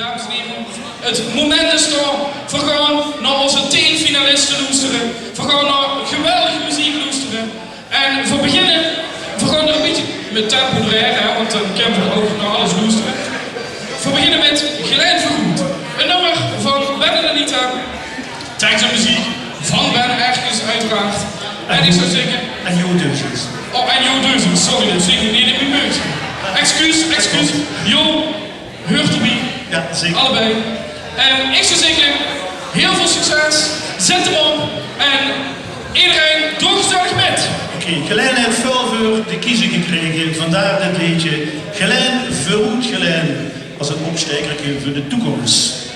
dames en heren, het moment is toch voor gewoon naar onze 10 finalisten luisteren. Voor gewoon naar geweldige muziek luisteren. En voor beginnen, voor gewoon een beetje met tempo erin, want dan kunnen we ook naar alles luisteren. Voor beginnen met Geleid Vergoed. Een nummer van Ben en Anita. Tekst en muziek van Ben Erkens uiteraard. En ik zou zeggen... En Jo Deuzens. Oh, en Jo Deuzens, sorry, dat zie ik niet in mijn muziek. Excuus. Jo, hoort erbij. Ja, zeker. Allebei. En ik zou zeggen, heel veel succes. Zet hem op. En iedereen doorgezellig met. Oké, Gelijn heeft veel voor de kiezer gekregen. Vandaar dit liedje. Gelijn verroet Gelijn als een opsteker voor de toekomst.